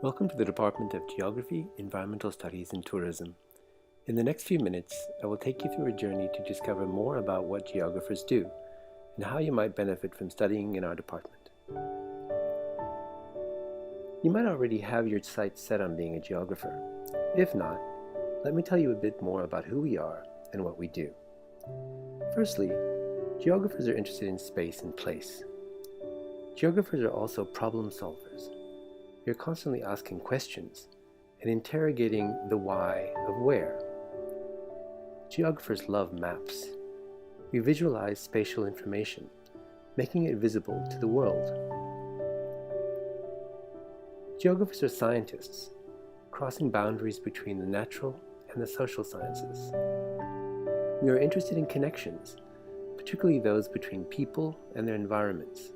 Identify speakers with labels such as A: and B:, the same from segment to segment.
A: Welcome to the Department of Geography, Environmental Studies, and Tourism. In the next few minutes, I will take you through a journey to discover more about what geographers do and how you might benefit from studying in our department. You might already have your sights set on being a geographer. If not, let me tell you a bit more about who we are and what we do. Firstly, geographers are interested in space and place. Geographers are also problem solvers. You're constantly asking questions and interrogating the why of where. Geographers love maps. We visualize spatial information, making it visible to the world. Geographers are scientists, crossing boundaries between the natural and the social sciences. We are interested in connections, particularly those between people and their environments.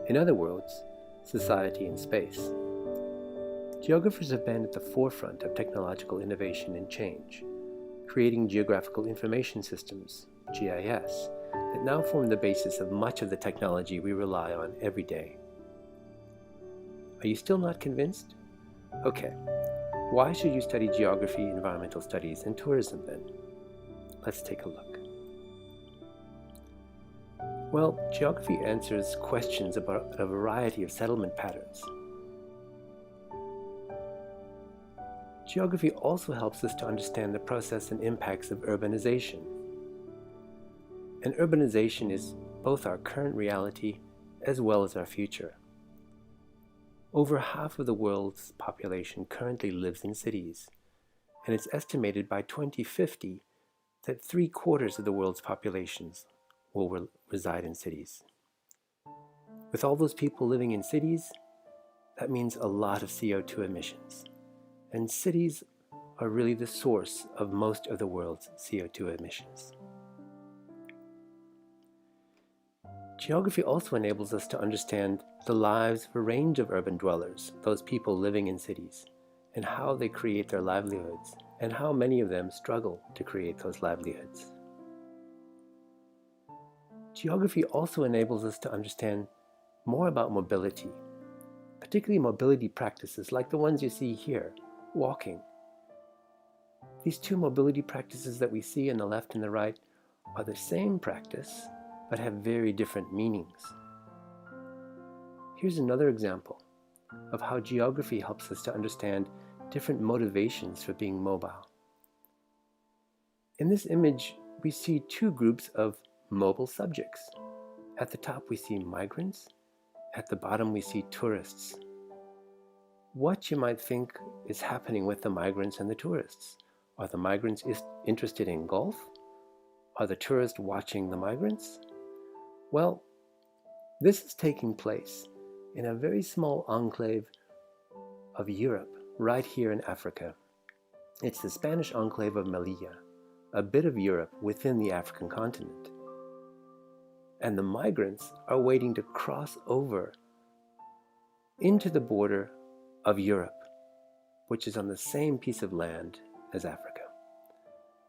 A: In other words, society and space. Geographers have been at the forefront of technological innovation and change, creating geographical information systems, GIS, that now form the basis of much of the technology we rely on every day. Are you still not convinced? Okay, why should you study geography, environmental studies, and tourism then? Let's take a look. Well, geography answers questions about a variety of settlement patterns. Geography also helps us to understand the process and impacts of urbanization. And urbanization is both our current reality as well as our future. Over half of the world's population currently lives in cities, and it's estimated by 2050 that 3/4 of the world's populations will reside in cities. With all those people living in cities, that means a lot of CO2 emissions. And cities are really the source of most of the world's CO2 emissions. Geography also enables us to understand the lives of a range of urban dwellers, those people living in cities, and how they create their livelihoods, and how many of them struggle to create those livelihoods. Geography also enables us to understand more about mobility, particularly mobility practices like the ones you see here. Walking. These two mobility practices that we see on the left and the right are the same practice, but have very different meanings. Here's another example of how geography helps us to understand different motivations for being mobile. In this image, we see two groups of mobile subjects. At the top, we see migrants. At the bottom, we see tourists. What you might think is happening with the migrants and the tourists. Are the migrants interested in golf? Are the tourists watching the migrants? Well, this is taking place in a very small enclave of Europe, right here in Africa. It's the Spanish enclave of Melilla, a bit of Europe within the African continent. And the migrants are waiting to cross over into the border of Europe, which is on the same piece of land as Africa.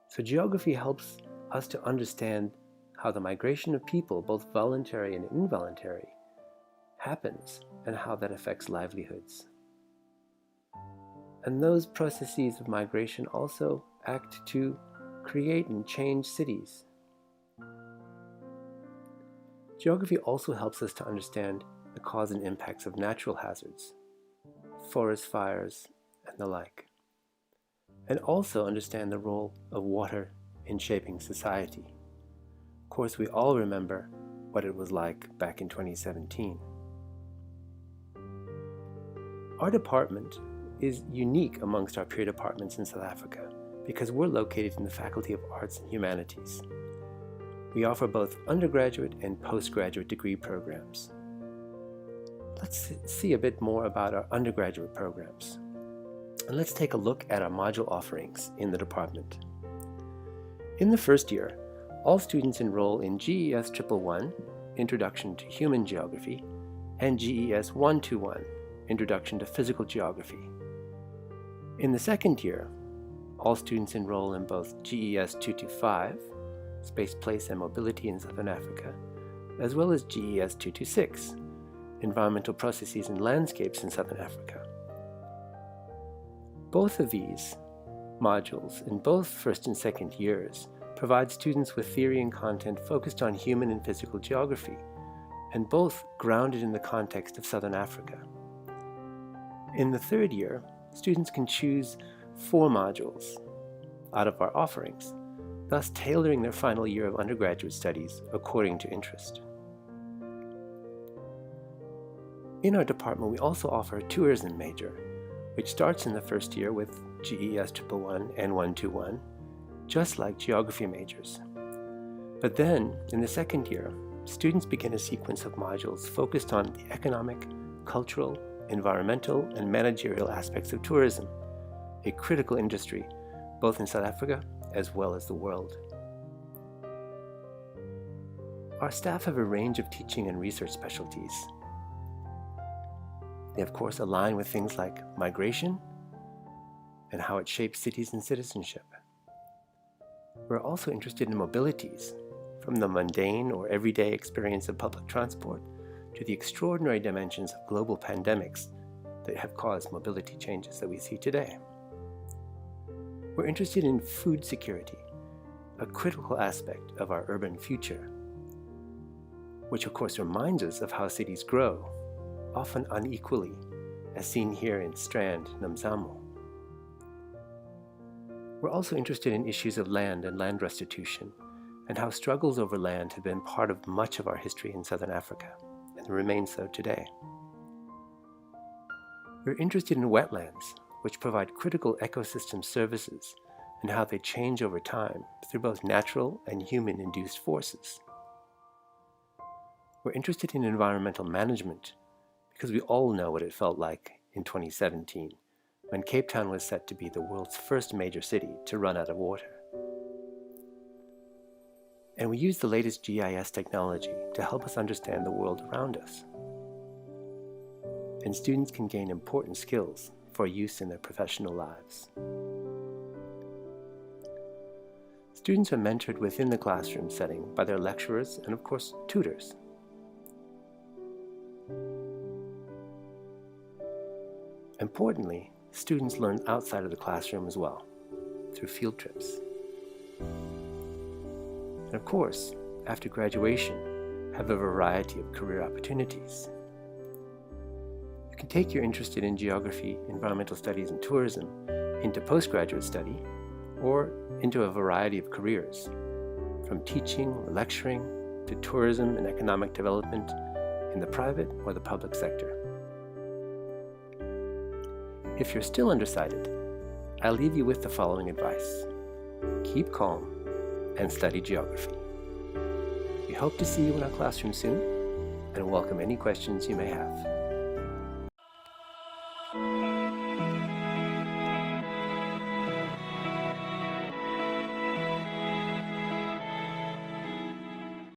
A: So geography helps us to understand how the migration of people, both voluntary and involuntary, happens and how that affects livelihoods. And those processes of migration also act to create and change cities. Geography also helps us to understand the cause and impacts of natural hazards, forest fires, and the like, and also understand the role of water in shaping society. Of course, we all remember what it was like back in 2017. Our department is unique amongst our peer departments in South Africa because we're located in the Faculty of Arts and Humanities. We offer both undergraduate and postgraduate degree programs. Let's see a bit more about our undergraduate programs. And let's take a look at our module offerings in the department. In the first year, all students enroll in GES 111, Introduction to Human Geography, and GES 121, Introduction to Physical Geography. In the second year, All students enroll in both GES 225, Space, Place, and Mobility in Southern Africa, as well as GES 226, Environmental Processes and Landscapes in Southern Africa. Both of these modules in both first and second years provide students with theory and content focused on human and physical geography, and both grounded in the context of Southern Africa. In the third year, students can choose 4 modules out of our offerings, thus tailoring their final year of undergraduate studies according to interest. In our department, we also offer a tourism major, which starts in the first year with GES 111 and 121, just like geography majors. But then, in the second year, students begin a sequence of modules focused on the economic, cultural, environmental, and managerial aspects of tourism, a critical industry both in South Africa as well as the world. Our staff have a range of teaching and research specialties. They, of course, align with things like migration and how it shapes cities and citizenship. We're also interested in mobilities, from the mundane or everyday experience of public transport to the extraordinary dimensions of global pandemics that have caused mobility changes that we see today. We're interested in food security, a critical aspect of our urban future, which of course reminds us of how cities grow, often unequally, as seen here in Strand, Namzamo. We're also interested in issues of land and land restitution, and how struggles over land have been part of much of our history in Southern Africa, and remain so today. We're interested in wetlands, which provide critical ecosystem services, and how they change over time through both natural and human-induced forces. We're interested in environmental management, because we all know what it felt like in 2017, when Cape Town was set to be the world's first major city to run out of water. And we use the latest GIS technology to help us understand the world around us. And students can gain important skills for use in their professional lives. Students are mentored within the classroom setting by their lecturers and, of course, tutors. Importantly, students learn outside of the classroom as well, through field trips. And of course, after graduation, have a variety of career opportunities. You can take your interest in geography, environmental studies, and tourism into postgraduate study or into a variety of careers, from teaching or lecturing to tourism and economic development in the private or the public sector. If you're still undecided, I'll leave you with the following advice. Keep calm and study geography. We hope to see you in our classroom soon and welcome any questions you may have.